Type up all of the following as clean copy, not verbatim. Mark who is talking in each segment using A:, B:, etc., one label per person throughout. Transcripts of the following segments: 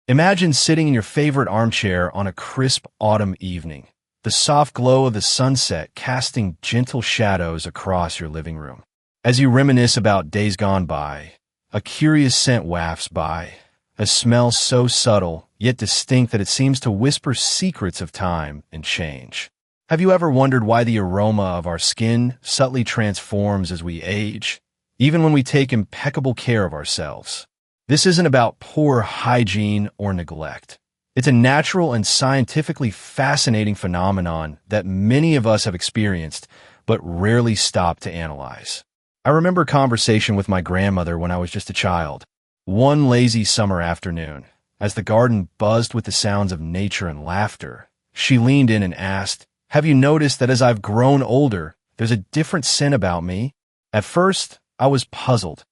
A: Imagine sitting in your favorite armchair on a crisp autumn evening, the soft glow of the sunset casting gentle shadows across your living room. As you reminisce about days gone by, a curious scent wafts by, a smell so subtle yet distinct that it seems to whisper secrets of time and change. Have you ever wondered why the aroma of our skin subtly transforms as we age, even when we take impeccable care of ourselves? This isn't about poor hygiene or neglect. It's a natural and scientifically fascinating phenomenon that many of us have experienced, but rarely stop to analyze. I remember a conversation with my grandmother when I was just a child. One lazy summer afternoon, as the garden buzzed with the sounds of nature and laughter, she leaned in and asked, "Have you noticed that as I've grown older, there's a different scent about me?" At first, I was puzzled.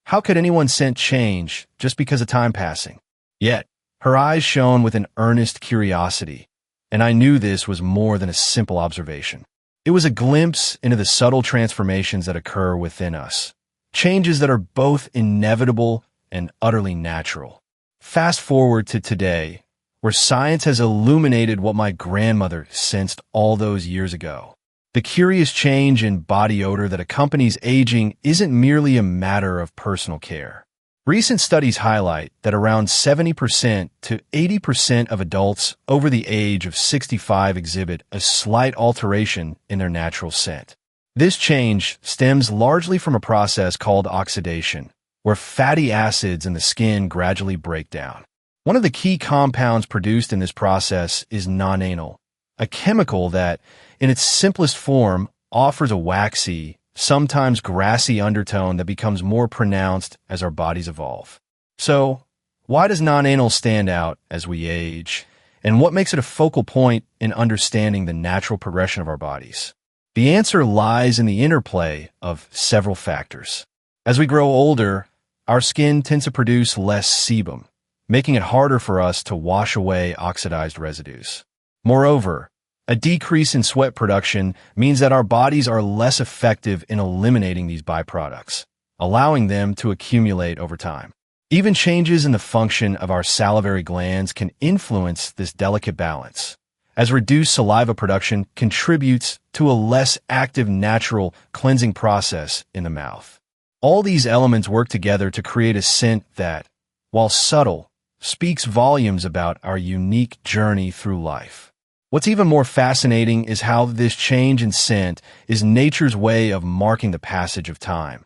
A: How could anyone's scent change just because of time passing? Yet, her eyes shone with an earnest curiosity, and I knew this was more than a simple observation. It was a glimpse into the subtle transformations that occur within us, changes that are both inevitable and utterly natural. Fast forward to today, where science has illuminated what my grandmother sensed all those years ago. The curious change in body odor that accompanies aging isn't merely a matter of personal care. Recent studies highlight that around 70% to 80% of adults over the age of 65 exhibit a slight alteration in their natural scent. This change stems largely from a process called oxidation, where fatty acids in the skin gradually break down. One of the key compounds produced in this process is nonenal, a chemical that, in its simplest form, offers a waxy, sometimes grassy undertone that becomes more pronounced as our bodies evolve. So, why does nonenal stand out as we age, and what makes it a focal point in understanding the natural progression of our bodies? The answer lies in the interplay of several factors. As we grow older, our skin tends to produce less sebum, making it harder for us to wash away oxidized residues. Moreover, a decrease in sweat production means that our bodies are less effective in eliminating these byproducts, allowing them to accumulate over time. Even changes in the function of our salivary glands can influence this delicate balance, as reduced saliva production contributes to a less active natural cleansing process in the mouth. All these elements work together to create a scent that, while subtle, speaks volumes about our unique journey through life. What's even more fascinating is how this change in scent is nature's way of marking the passage of time,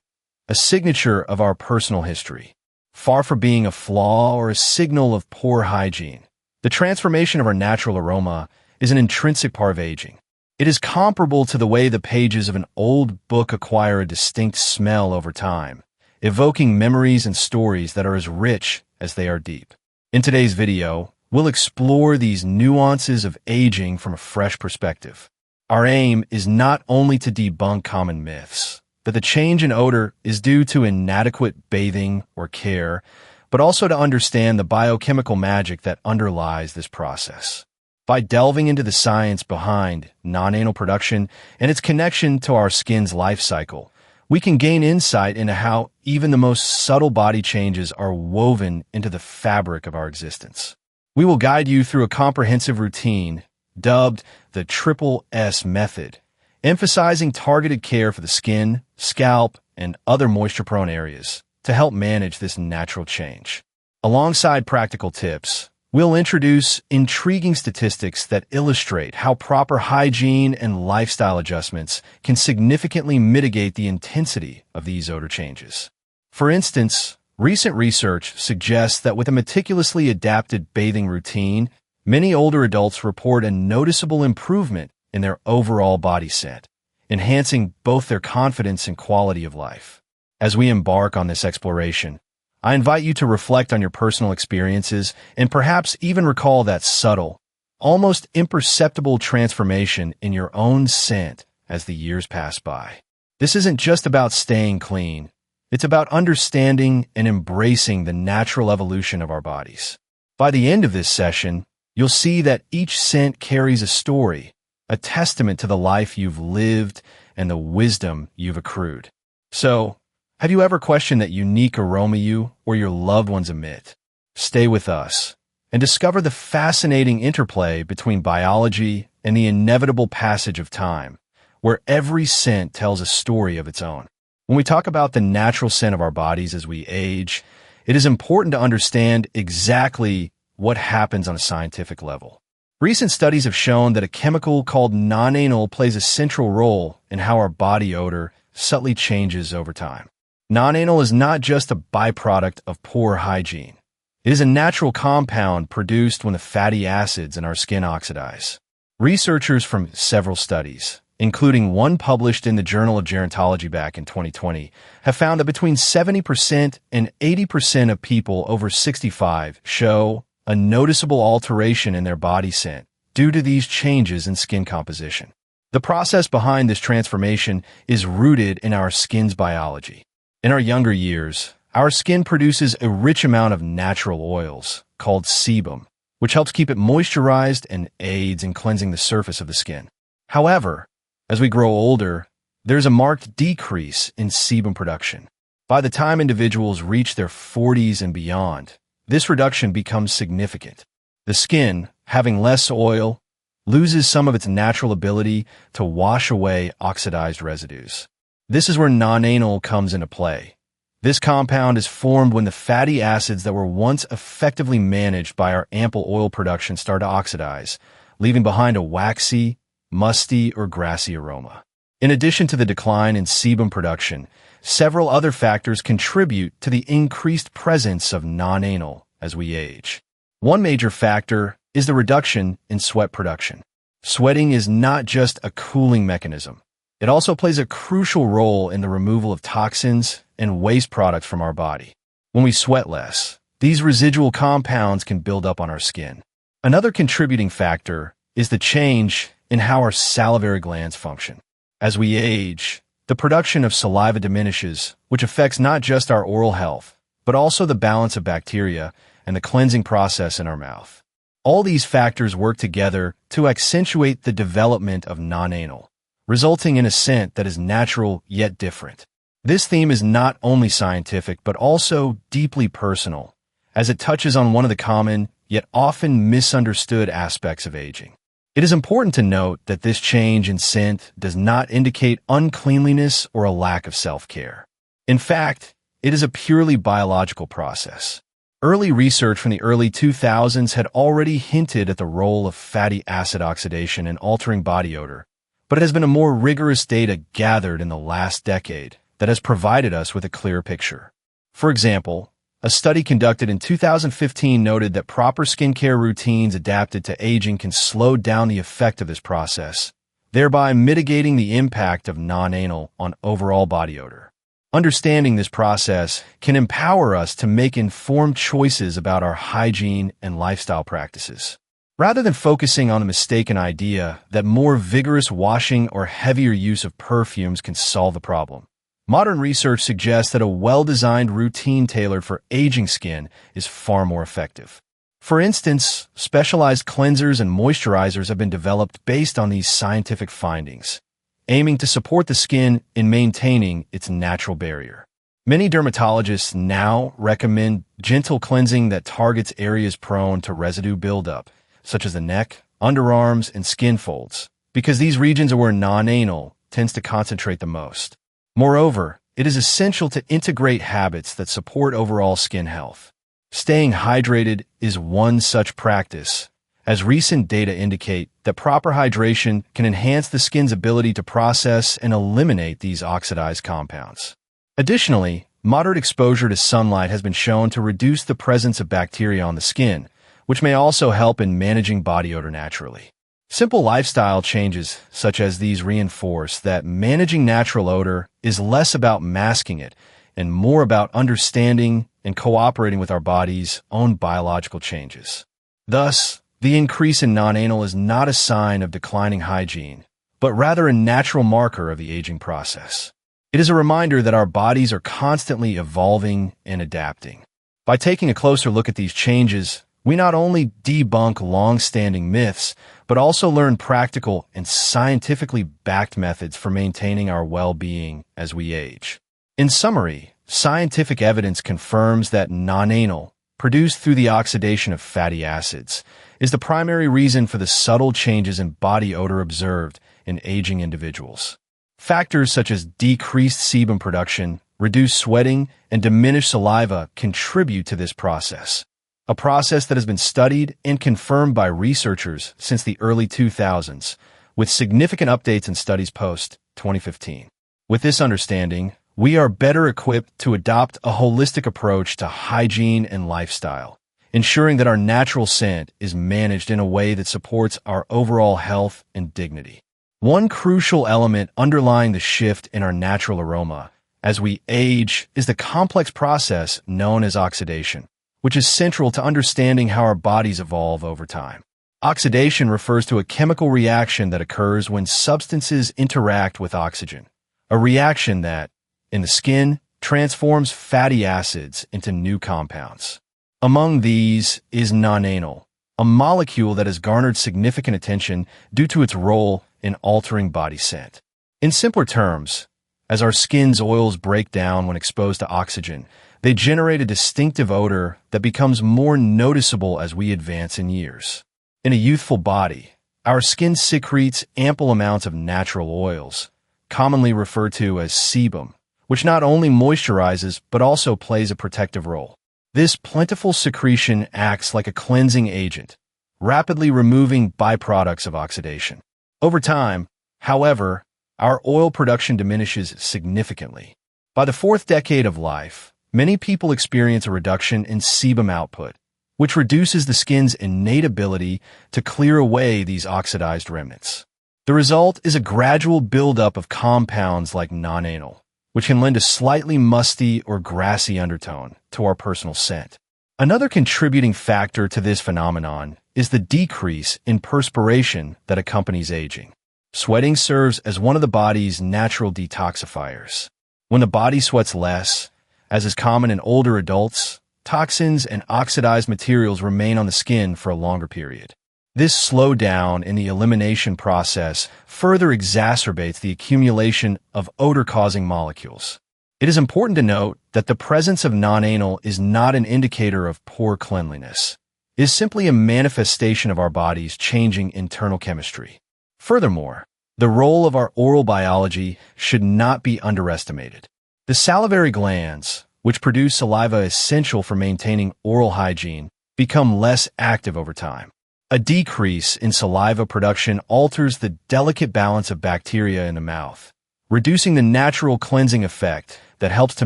A: a signature of our personal history. Far from being a flaw or a signal of poor hygiene, the transformation of our natural aroma is an intrinsic part of aging. It is comparable to the way the pages of an old book acquire a distinct smell over time, evoking memories and stories that are as rich as they are deep. In today's video, we'll explore these nuances of aging from a fresh perspective. Our aim is not only to debunk common myths, that the change in odor is due to inadequate bathing or care, but also to understand the biochemical magic that underlies this process. By delving into the science behind nonenal production and its connection to our skin's life cycle, we can gain insight into how even the most subtle body changes are woven into the fabric of our existence. We will guide you through a comprehensive routine dubbed the Triple S method, emphasizing targeted care for the skin, scalp, and other moisture-prone areas to help manage this natural change. Alongside practical tips, we'll introduce intriguing statistics that illustrate how proper hygiene and lifestyle adjustments can significantly mitigate the intensity of these odor changes. For instance, recent research suggests that with a meticulously adapted bathing routine, many older adults report a noticeable improvement in their overall body scent, enhancing both their confidence and quality of life. As we embark on this exploration, I invite you to reflect on your personal experiences and perhaps even recall that subtle, almost imperceptible transformation in your own scent as the years pass by. This isn't just about staying clean. It's about understanding and embracing the natural evolution of our bodies. By the end of this session, you'll see that each scent carries a story, a testament to the life you've lived and the wisdom you've accrued. So, have you ever questioned that unique aroma you or your loved ones emit? Stay with us, and discover the fascinating interplay between biology and the inevitable passage of time, where every scent tells a story of its own. When we talk about the natural scent of our bodies as we age, it is important to understand exactly what happens on a scientific level. Recent studies have shown that a chemical called nonenal plays a central role in how our body odor subtly changes over time. Nonenal is not just a byproduct of poor hygiene. It is a natural compound produced when the fatty acids in our skin oxidize. Researchers from several studies, including one published in the Journal of Gerontology back in 2020, have found that between 70% and 80% of people over 65 show a noticeable alteration in their body scent due to these changes in skin composition. The process behind this transformation is rooted in our skin's biology. In our younger years, our skin produces a rich amount of natural oils, called sebum, which helps keep it moisturized and aids in cleansing the surface of the skin. However, as we grow older, there's a marked decrease in sebum production. By the time individuals reach their 40s and beyond, this reduction becomes significant. The skin, having less oil, loses some of its natural ability to wash away oxidized residues. This is where nonenal comes into play. This compound is formed when the fatty acids that were once effectively managed by our ample oil production start to oxidize, leaving behind a waxy, musty, or grassy aroma. In addition to the decline in sebum production, several other factors contribute to the increased presence of nonenal as we age. One major factor is the reduction in sweat production. Sweating is not just a cooling mechanism. It also plays a crucial role in the removal of toxins and waste products from our body. When we sweat less, these residual compounds can build up on our skin. Another contributing factor is the change in how our salivary glands function. As we age, the production of saliva diminishes, which affects not just our oral health, but also the balance of bacteria and the cleansing process in our mouth. All these factors work together to accentuate the development of nonenal, resulting in a scent that is natural yet different. This theme is not only scientific, but also deeply personal, as it touches on one of the common, yet often misunderstood aspects of aging. It is important to note that this change in scent does not indicate uncleanliness or a lack of self-care. In fact, it is a purely biological process. Early research from the early 2000s had already hinted at the role of fatty acid oxidation in altering body odor, but it has been a more rigorous data gathered in the last decade that has provided us with a clear picture. For example, a study conducted in 2015 noted that proper skincare routines adapted to aging can slow down the effect of this process, thereby mitigating the impact of nonenal on overall body odor. Understanding this process can empower us to make informed choices about our hygiene and lifestyle practices. Rather than focusing on the mistaken idea that more vigorous washing or heavier use of perfumes can solve the problem, modern research suggests that a well-designed routine tailored for aging skin is far more effective. For instance, specialized cleansers and moisturizers have been developed based on these scientific findings, aiming to support the skin in maintaining its natural barrier. Many dermatologists now recommend gentle cleansing that targets areas prone to residue buildup, such as the neck, underarms, and skin folds, because these regions are where nonenal tends to concentrate the most. Moreover, it is essential to integrate habits that support overall skin health. Staying hydrated is one such practice, as recent data indicate that proper hydration can enhance the skin's ability to process and eliminate these oxidized compounds. Additionally, moderate exposure to sunlight has been shown to reduce the presence of bacteria on the skin, which may also help in managing body odor naturally. Simple lifestyle changes such as these reinforce that managing natural odor is less about masking it and more about understanding and cooperating with our body's own biological changes. Thus, the increase in nonenal is not a sign of declining hygiene, but rather a natural marker of the aging process. It is a reminder that our bodies are constantly evolving and adapting. By taking a closer look at these changes, we not only debunk long-standing myths, but also learn practical and scientifically backed methods for maintaining our well-being as we age. In summary, scientific evidence confirms that nonenal produced through the oxidation of fatty acids, is the primary reason for the subtle changes in body odor observed in aging individuals. Factors such as decreased sebum production, reduced sweating, and diminished saliva contribute to this process, a process that has been studied and confirmed by researchers since the early 2000s, with significant updates in studies post-2015. With this understanding, we are better equipped to adopt a holistic approach to hygiene and lifestyle, ensuring that our natural scent is managed in a way that supports our overall health and dignity. One crucial element underlying the shift in our natural aroma as we age is the complex process known as oxidation, which is central to understanding how our bodies evolve over time. Oxidation refers to a chemical reaction that occurs when substances interact with oxygen, a reaction that, in the skin, transforms fatty acids into new compounds. Among these is nonenal, a molecule that has garnered significant attention due to its role in altering body scent. In simpler terms, as our skin's oils break down when exposed to oxygen, they generate a distinctive odor that becomes more noticeable as we advance in years. In a youthful body, our skin secretes ample amounts of natural oils, commonly referred to as sebum, which not only moisturizes but also plays a protective role. This plentiful secretion acts like a cleansing agent, rapidly removing byproducts of oxidation. Over time, however, our oil production diminishes significantly. By the fourth decade of life, many people experience a reduction in sebum output, which reduces the skin's innate ability to clear away these oxidized remnants. The result is a gradual buildup of compounds like nonenal, which can lend a slightly musty or grassy undertone to our personal scent. Another contributing factor to this phenomenon is the decrease in perspiration that accompanies aging. Sweating serves as one of the body's natural detoxifiers. When the body sweats less, as is common in older adults, toxins and oxidized materials remain on the skin for a longer period. This slowdown in the elimination process further exacerbates the accumulation of odor-causing molecules. It is important to note that the presence of nonenal is not an indicator of poor cleanliness. It is simply a manifestation of our body's changing internal chemistry. Furthermore, the role of our oral biology should not be underestimated. The salivary glands, which produce saliva essential for maintaining oral hygiene, become less active over time. A decrease in saliva production alters the delicate balance of bacteria in the mouth, reducing the natural cleansing effect that helps to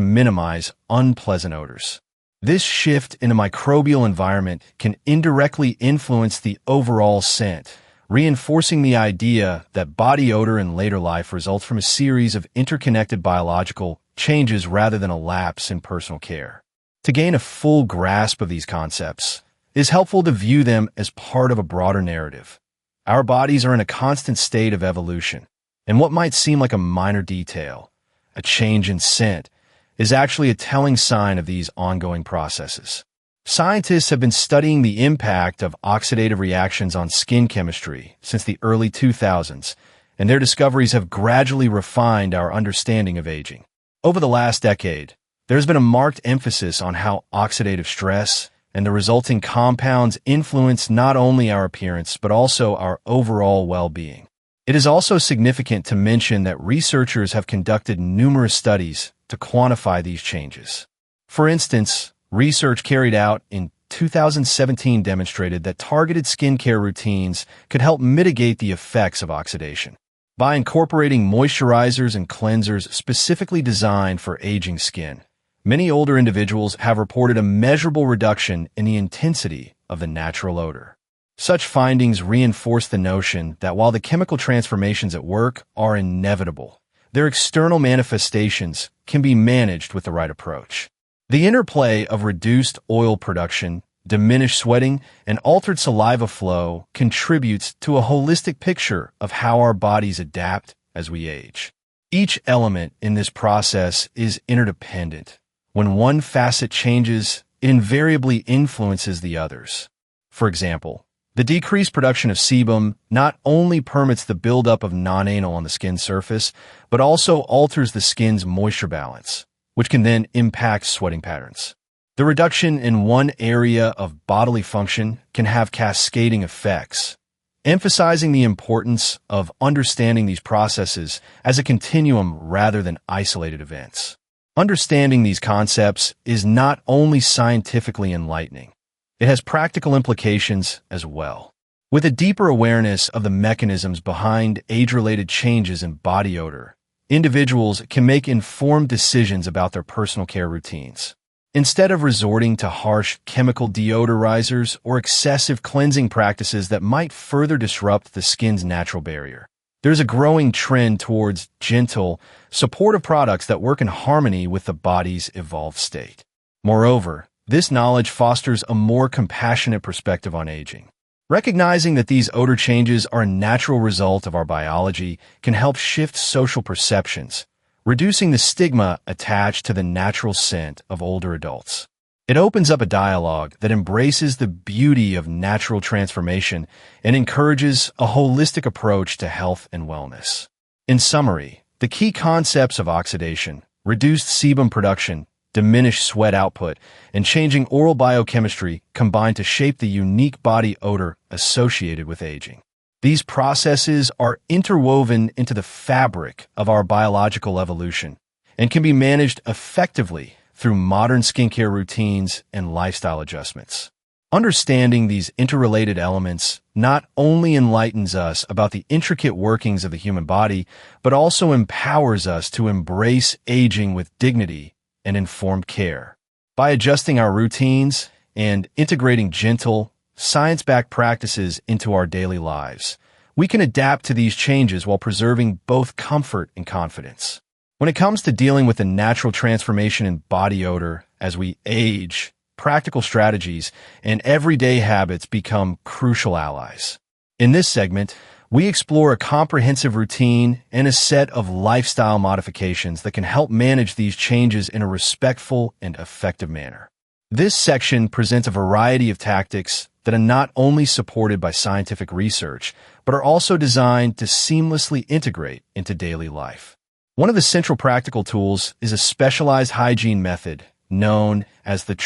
A: minimize unpleasant odors. This shift in a microbial environment can indirectly influence the overall scent, reinforcing the idea that body odor in later life results from a series of interconnected biological changes rather than a lapse in personal care. To gain a full grasp of these concepts, it is helpful to view them as part of a broader narrative. Our bodies are in a constant state of evolution, and what might seem like a minor detail, a change in scent, is actually a telling sign of these ongoing processes. Scientists have been studying the impact of oxidative reactions on skin chemistry since the early 2000s, and their discoveries have gradually refined our understanding of aging. Over the last decade, there has been a marked emphasis on how oxidative stress and the resulting compounds influence not only our appearance but also our overall well-being. It is also significant to mention that researchers have conducted numerous studies to quantify these changes. For instance, research carried out in 2017 demonstrated that targeted skincare routines could help mitigate the effects of oxidation. By incorporating moisturizers and cleansers specifically designed for aging skin, many older individuals have reported a measurable reduction in the intensity of the natural odor. Such findings reinforce the notion that while the chemical transformations at work are inevitable, their external manifestations can be managed with the right approach. The interplay of reduced oil production, diminished sweating, and altered saliva flow contributes to a holistic picture of how our bodies adapt as we age. Each element in this process is interdependent. When one facet changes, it invariably influences the others. For example, the decreased production of sebum not only permits the buildup of nonenal on the skin surface, but also alters the skin's moisture balance, which can then impact sweating patterns. The reduction in one area of bodily function can have cascading effects, emphasizing the importance of understanding these processes as a continuum rather than isolated events. Understanding these concepts is not only scientifically enlightening, it has practical implications as well. With a deeper awareness of the mechanisms behind age-related changes in body odor, individuals can make informed decisions about their personal care routines. Instead of resorting to harsh chemical deodorizers or excessive cleansing practices that might further disrupt the skin's natural barrier, there's a growing trend towards gentle, supportive products that work in harmony with the body's evolved state. Moreover, this knowledge fosters a more compassionate perspective on aging. Recognizing that these odor changes are a natural result of our biology can help shift social perceptions, reducing the stigma attached to the natural scent of older adults. It opens up a dialogue that embraces the beauty of natural transformation and encourages a holistic approach to health and wellness. In summary, the key concepts of oxidation, reduced sebum production, diminished sweat output, and changing oral biochemistry combine to shape the unique body odor associated with aging. These processes are interwoven into the fabric of our biological evolution and can be managed effectively through modern skincare routines and lifestyle adjustments. Understanding these interrelated elements not only enlightens us about the intricate workings of the human body, but also empowers us to embrace aging with dignity and informed care. By adjusting our routines and integrating gentle, science-backed practices into our daily lives, we can adapt to these changes while preserving both comfort and confidence. When it comes to dealing with the natural transformation in body odor as we age, practical strategies and everyday habits become crucial allies. In this segment, we explore a comprehensive routine and a set of lifestyle modifications that can help manage these changes in a respectful and effective manner. This section presents a variety of tactics that are not only supported by scientific research, but are also designed to seamlessly integrate into daily life. One of the central practical tools is a specialized hygiene method known as the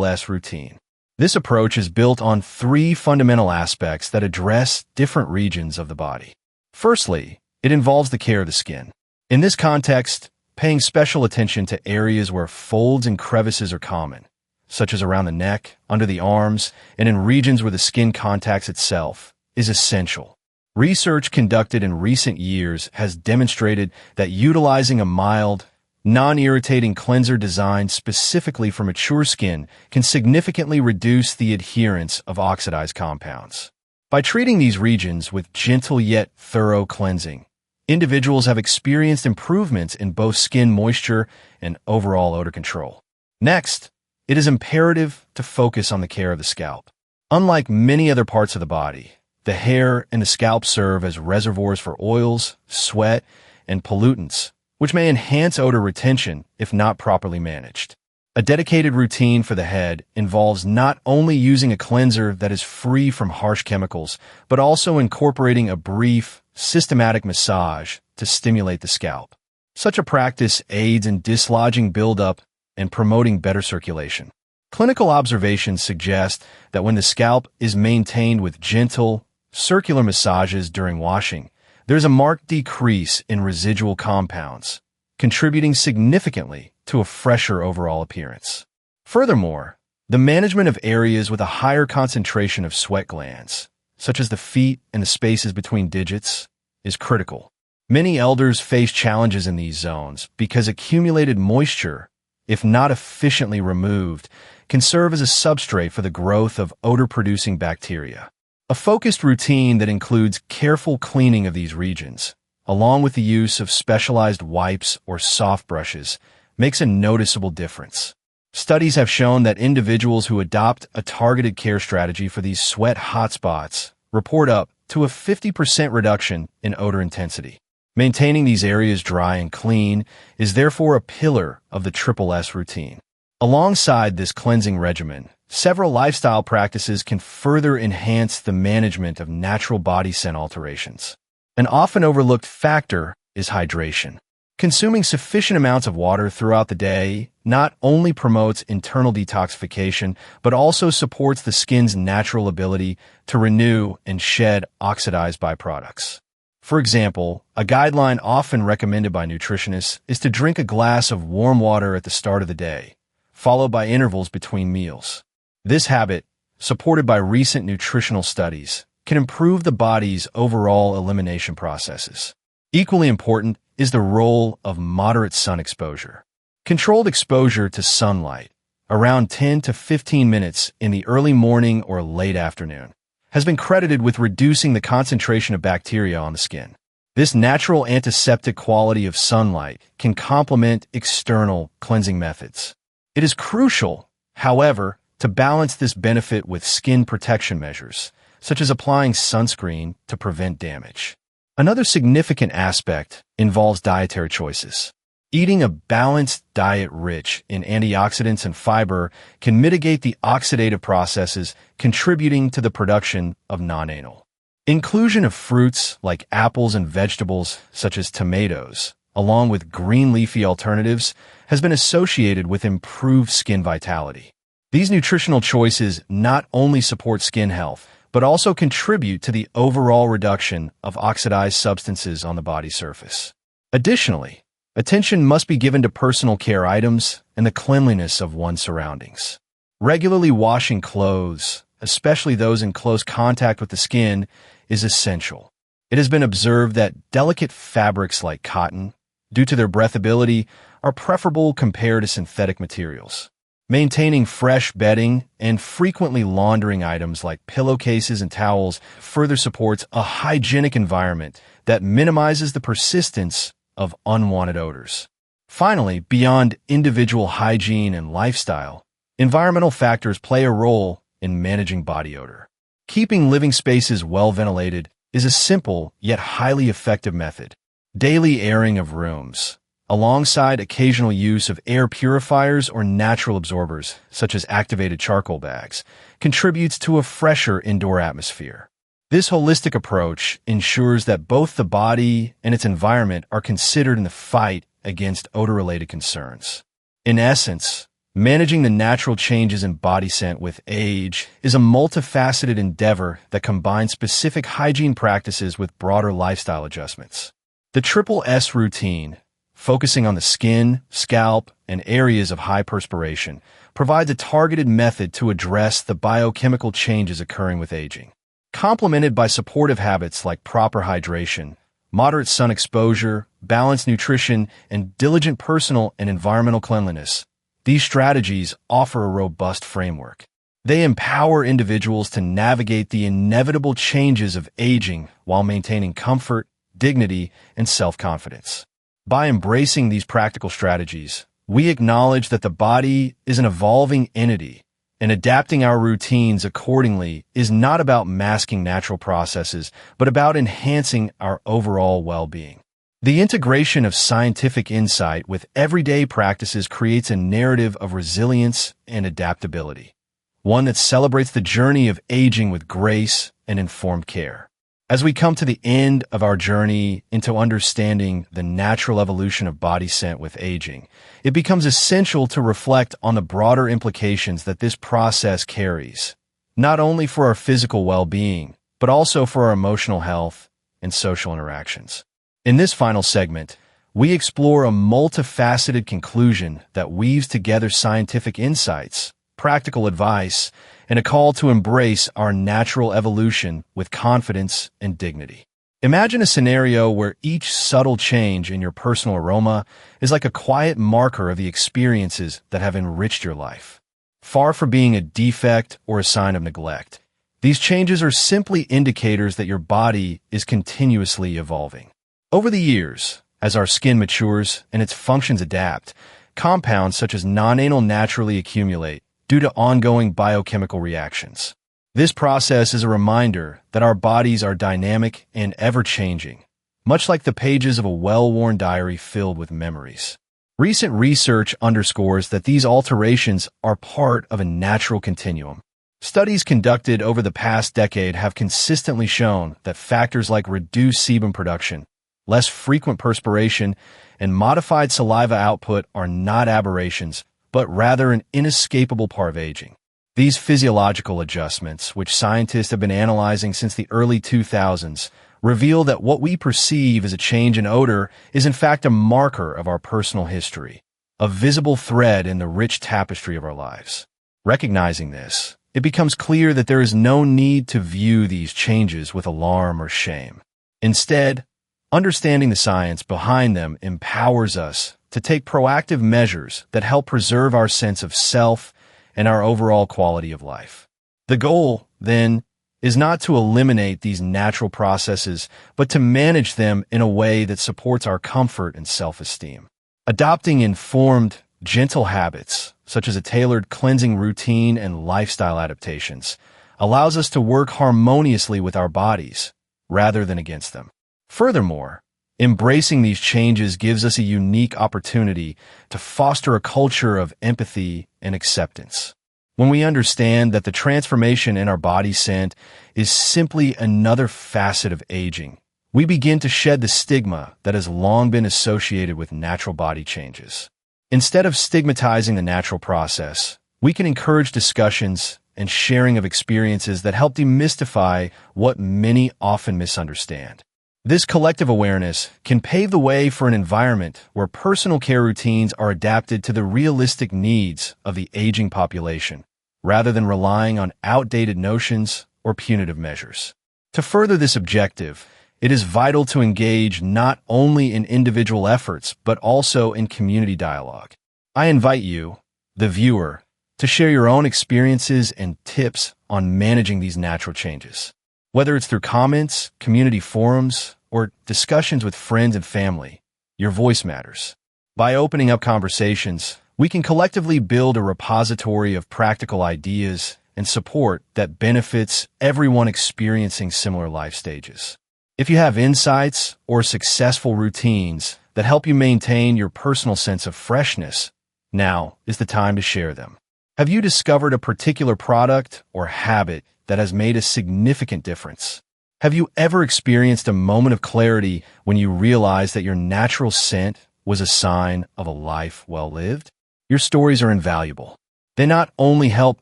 A: S routine. This approach is built on three fundamental aspects that address different regions of the body. Firstly, it involves the care of the skin. In this context, paying special attention to areas where folds and crevices are common, such as around the neck, under the arms, and in regions where the skin contacts itself, is essential. Research conducted in recent years has demonstrated that utilizing a mild, non-irritating cleanser designed specifically for mature skin can significantly reduce the adherence of oxidized compounds. By treating these regions with gentle yet thorough cleansing, individuals have experienced improvements in both skin moisture and overall odor control. Next, it is imperative to focus on the care of the scalp. Unlike many other parts of the body, the hair and the scalp serve as reservoirs for oils, sweat, and pollutants, which may enhance odor retention if not properly managed. A dedicated routine for the head involves not only using a cleanser that is free from harsh chemicals, but also incorporating a brief, systematic massage to stimulate the scalp. Such a practice aids in dislodging buildup and promoting better circulation. Clinical observations suggest that when the scalp is maintained with gentle, circular massages during washing, there's a marked decrease in residual compounds, contributing significantly to a fresher overall appearance. Furthermore, the management of areas with a higher concentration of sweat glands, such as the feet and the spaces between digits, is critical. Many elders face challenges in these zones because accumulated moisture, if not efficiently removed, can serve as a substrate for the growth of odor-producing bacteria. A focused routine that includes careful cleaning of these regions, along with the use of specialized wipes or soft brushes, makes a noticeable difference. Studies have shown that individuals who adopt a targeted care strategy for these sweat hotspots report up to a 50% reduction in odor intensity. Maintaining these areas dry and clean is therefore a pillar of the S routine. Alongside this cleansing regimen, several lifestyle practices can further enhance the management of natural body scent alterations. An often overlooked factor is hydration. Consuming sufficient amounts of water throughout the day not only promotes internal detoxification, but also supports the skin's natural ability to renew and shed oxidized byproducts. For example, a guideline often recommended by nutritionists is to drink a glass of warm water at the start of the day, followed by intervals between meals. This habit, supported by recent nutritional studies, can improve the body's overall elimination processes. Equally important is the role of moderate sun exposure. Controlled exposure to sunlight, around 10 to 15 minutes in the early morning or late afternoon, has been credited with reducing the concentration of bacteria on the skin. This natural antiseptic quality of sunlight can complement external cleansing methods. It is crucial, however, to balance this benefit with skin protection measures, such as applying sunscreen to prevent damage. Another significant aspect involves dietary choices. Eating a balanced diet rich in antioxidants and fiber can mitigate the oxidative processes contributing to the production of nonenal. Inclusion of fruits like apples and vegetables such as tomatoes, along with green leafy alternatives, has been associated with improved skin vitality. These nutritional choices not only support skin health, but also contribute to the overall reduction of oxidized substances on the body surface. Additionally, attention must be given to personal care items and the cleanliness of one's surroundings. Regularly washing clothes, especially those in close contact with the skin, is essential. It has been observed that delicate fabrics like cotton, due to their breathability, are preferable compared to synthetic materials. Maintaining fresh bedding and frequently laundering items like pillowcases and towels further supports a hygienic environment that minimizes the persistence of unwanted odors. Finally, beyond individual hygiene and lifestyle, environmental factors play a role in managing body odor. Keeping living spaces well ventilated is a simple yet highly effective method. Daily airing of rooms, alongside occasional use of air purifiers or natural absorbers, such as activated charcoal bags, contributes to a fresher indoor atmosphere. This holistic approach ensures that both the body and its environment are considered in the fight against odor-related concerns. In essence, managing the natural changes in body scent with age is a multifaceted endeavor that combines specific hygiene practices with broader lifestyle adjustments. The Triple S routine, focusing on the skin, scalp, and areas of high perspiration, provides a targeted method to address the biochemical changes occurring with aging. Complemented by supportive habits like proper hydration, moderate sun exposure, balanced nutrition, and diligent personal and environmental cleanliness, these strategies offer a robust framework. They empower individuals to navigate the inevitable changes of aging while maintaining comfort, dignity, and self-confidence. By embracing these practical strategies, we acknowledge that the body is an evolving entity, and adapting our routines accordingly is not about masking natural processes, but about enhancing our overall well-being. The integration of scientific insight with everyday practices creates a narrative of resilience and adaptability, one that celebrates the journey of aging with grace and informed care. As we come to the end of our journey into understanding the natural evolution of body scent with aging, it becomes essential to reflect on the broader implications that this process carries, not only for our physical well-being, but also for our emotional health and social interactions. In this final segment, we explore a multifaceted conclusion that weaves together scientific insights, practical advice, and a call to embrace our natural evolution with confidence and dignity. Imagine a scenario where each subtle change in your personal aroma is like a quiet marker of the experiences that have enriched your life. Far from being a defect or a sign of neglect, these changes are simply indicators that your body is continuously evolving. Over the years, as our skin matures and its functions adapt, compounds such as nonenal naturally accumulate due to ongoing biochemical reactions. This process is a reminder that our bodies are dynamic and ever-changing, much like the pages of a well-worn diary filled with memories. Recent research underscores that these alterations are part of a natural continuum. Studies conducted over the past decade have consistently shown that factors like reduced sebum production, less frequent perspiration, and modified saliva output are not aberrations, but rather an inescapable part of aging. These physiological adjustments, which scientists have been analyzing since the early 2000s, reveal that what we perceive as a change in odor is in fact a marker of our personal history, a visible thread in the rich tapestry of our lives. Recognizing this, it becomes clear that there is no need to view these changes with alarm or shame. Instead, understanding the science behind them empowers us to take proactive measures that help preserve our sense of self and our overall quality of life. The goal, then, is not to eliminate these natural processes, but to manage them in a way that supports our comfort and self-esteem. Adopting informed, gentle habits, such as a tailored cleansing routine and lifestyle adaptations, allows us to work harmoniously with our bodies, rather than against them. Furthermore, embracing these changes gives us a unique opportunity to foster a culture of empathy and acceptance. When we understand that the transformation in our body scent is simply another facet of aging, we begin to shed the stigma that has long been associated with natural body changes. Instead of stigmatizing the natural process, we can encourage discussions and sharing of experiences that help demystify what many often misunderstand. This collective awareness can pave the way for an environment where personal care routines are adapted to the realistic needs of the aging population, rather than relying on outdated notions or punitive measures. To further this objective, it is vital to engage not only in individual efforts, but also in community dialogue. I invite you, the viewer, to share your own experiences and tips on managing these natural changes. Whether it's through comments, community forums, or discussions with friends and family, your voice matters. By opening up conversations, we can collectively build a repository of practical ideas and support that benefits everyone experiencing similar life stages. If you have insights or successful routines that help you maintain your personal sense of freshness, now is the time to share them. Have you discovered a particular product or habit that has made a significant difference? Have you ever experienced a moment of clarity when you realized that your natural scent was a sign of a life well lived? Your stories are invaluable. They not only help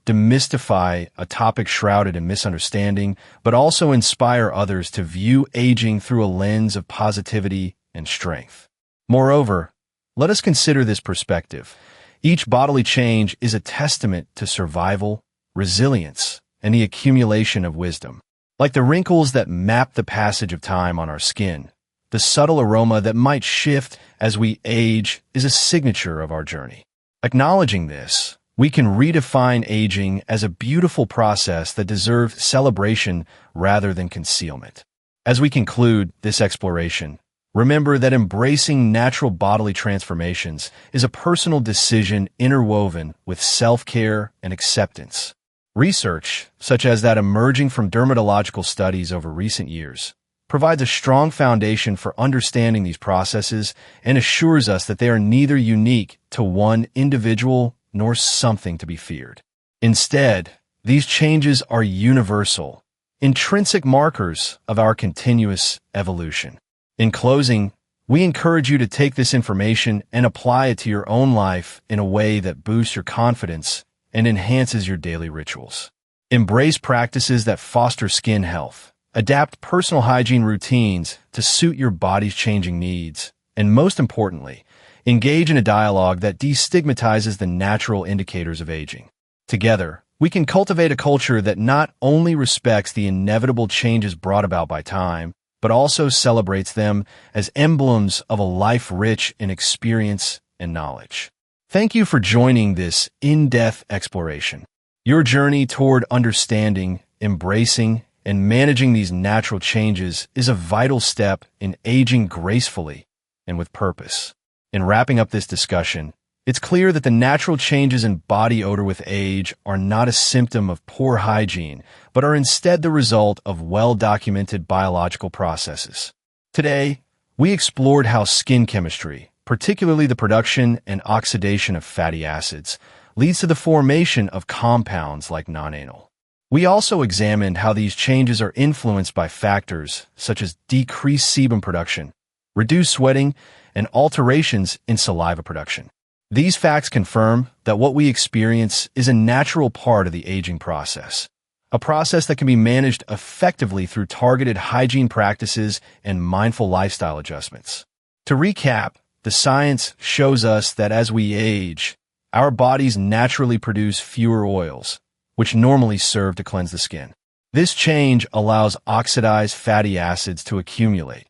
A: demystify a topic shrouded in misunderstanding, but also inspire others to view aging through a lens of positivity and strength. Moreover, let us consider this perspective. Each bodily change is a testament to survival, resilience, and the accumulation of wisdom. Like the wrinkles that map the passage of time on our skin, the subtle aroma that might shift as we age is a signature of our journey. Acknowledging this, we can redefine aging as a beautiful process that deserves celebration rather than concealment. As we conclude this exploration, remember that embracing natural bodily transformations is a personal decision interwoven with self-care and acceptance. Research, such as that emerging from dermatological studies over recent years, provides a strong foundation for understanding these processes and assures us that they are neither unique to one individual nor something to be feared. Instead, these changes are universal, intrinsic markers of our continuous evolution. In closing, we encourage you to take this information and apply it to your own life in a way that boosts your confidence and enhances your daily rituals. Embrace practices that foster skin health, adapt personal hygiene routines to suit your body's changing needs, and most importantly, engage in a dialogue that destigmatizes the natural indicators of aging. Together, we can cultivate a culture that not only respects the inevitable changes brought about by time, but also celebrates them as emblems of a life rich in experience and knowledge. Thank you for joining this in-depth exploration. Your journey toward understanding, embracing, and managing these natural changes is a vital step in aging gracefully and with purpose. In wrapping up this discussion, it's clear that the natural changes in body odor with age are not a symptom of poor hygiene, but are instead the result of well-documented biological processes. Today, we explored how skin chemistry, particularly the production and oxidation of fatty acids, leads to the formation of compounds like nonenal. We also examined how these changes are influenced by factors such as decreased sebum production, reduced sweating, and alterations in saliva production. These facts confirm that what we experience is a natural part of the aging process, a process that can be managed effectively through targeted hygiene practices and mindful lifestyle adjustments. To recap, the science shows us that as we age, our bodies naturally produce fewer oils, which normally serve to cleanse the skin. This change allows oxidized fatty acids to accumulate,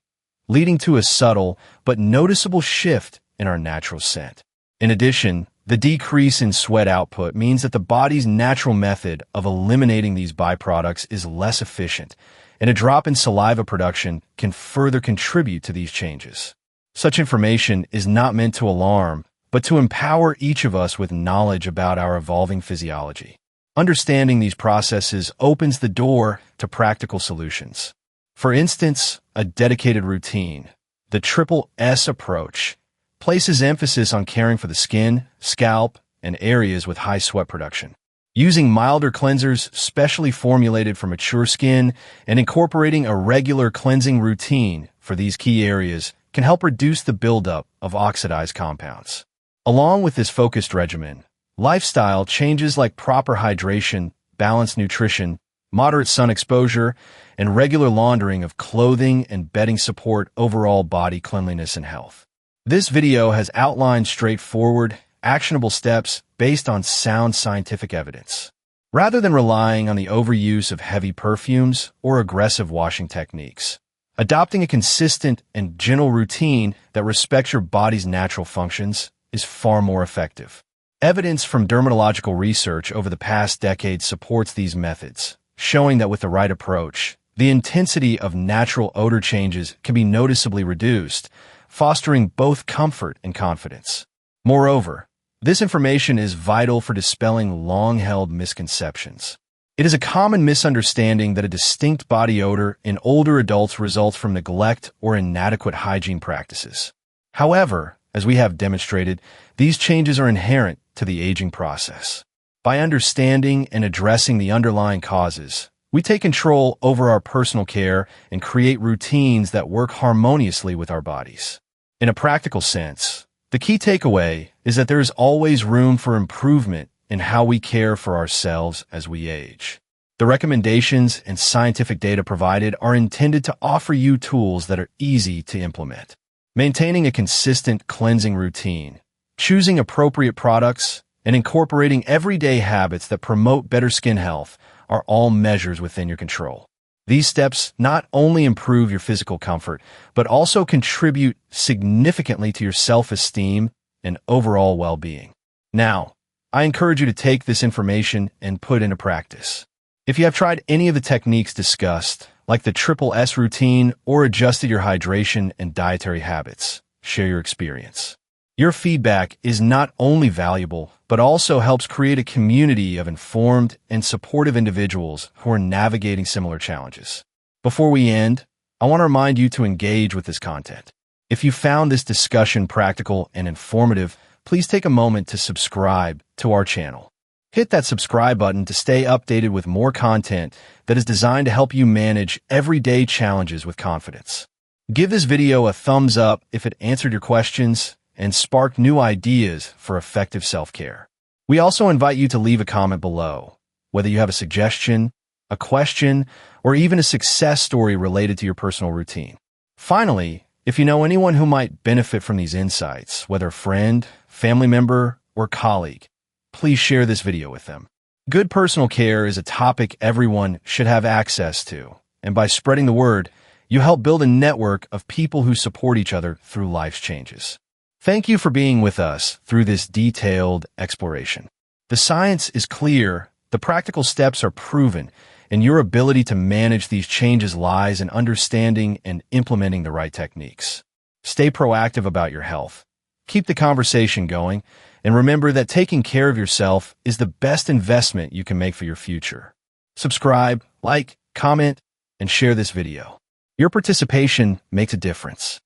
A: leading to a subtle but noticeable shift in our natural scent. In addition, the decrease in sweat output means that the body's natural method of eliminating these byproducts is less efficient, and a drop in saliva production can further contribute to these changes. Such information is not meant to alarm, but to empower each of us with knowledge about our evolving physiology. Understanding these processes opens the door to practical solutions. For instance, a dedicated routine, the triple S approach, places emphasis on caring for the skin, scalp, and areas with high sweat production. Using milder cleansers specially formulated for mature skin and incorporating a regular cleansing routine for these key areas can help reduce the buildup of oxidized compounds. Along with this focused regimen, lifestyle changes like proper hydration, balanced nutrition, moderate sun exposure, and regular laundering of clothing and bedding support overall body cleanliness and health. This video has outlined straightforward, actionable steps based on sound scientific evidence. Rather than relying on the overuse of heavy perfumes or aggressive washing techniques, adopting a consistent and gentle routine that respects your body's natural functions is far more effective. Evidence from dermatological research over the past decade supports these methods, showing that with the right approach, the intensity of natural odor changes can be noticeably reduced, fostering both comfort and confidence. Moreover, this information is vital for dispelling long-held misconceptions. It is a common misunderstanding that a distinct body odor in older adults results from neglect or inadequate hygiene practices. However, as we have demonstrated, these changes are inherent to the aging process. By understanding and addressing the underlying causes, we take control over our personal care and create routines that work harmoniously with our bodies. In a practical sense, the key takeaway is that there is always room for improvement in how we care for ourselves as we age. The recommendations and scientific data provided are intended to offer you tools that are easy to implement. Maintaining a consistent cleansing routine, choosing appropriate products, and incorporating everyday habits that promote better skin health are all measures within your control. These steps not only improve your physical comfort, but also contribute significantly to your self-esteem and overall well-being. Now, I encourage you to take this information and put into practice. If you have tried any of the techniques discussed, like the triple S routine, or adjusted your hydration and dietary habits, share your experience. Your feedback is not only valuable, but also helps create a community of informed and supportive individuals who are navigating similar challenges. Before we end, I want to remind you to engage with this content. If you found this discussion practical and informative, please take a moment to subscribe to our channel. Hit that subscribe button to stay updated with more content that is designed to help you manage everyday challenges with confidence. Give this video a thumbs up if it answered your questions and sparked new ideas for effective self-care. We also invite you to leave a comment below, whether you have a suggestion, a question, or even a success story related to your personal routine. Finally, if you know anyone who might benefit from these insights, whether a friend, family member, or colleague, please share this video with them. Good personal care is a topic everyone should have access to, and by spreading the word, you help build a network of people who support each other through life's changes. Thank you for being with us through this detailed exploration. The science is clear, the practical steps are proven, and your ability to manage these changes lies in understanding and implementing the right techniques. Stay proactive about your health. Keep the conversation going, and remember that taking care of yourself is the best investment you can make for your future. Subscribe, like, comment, and share this video. Your participation makes a difference.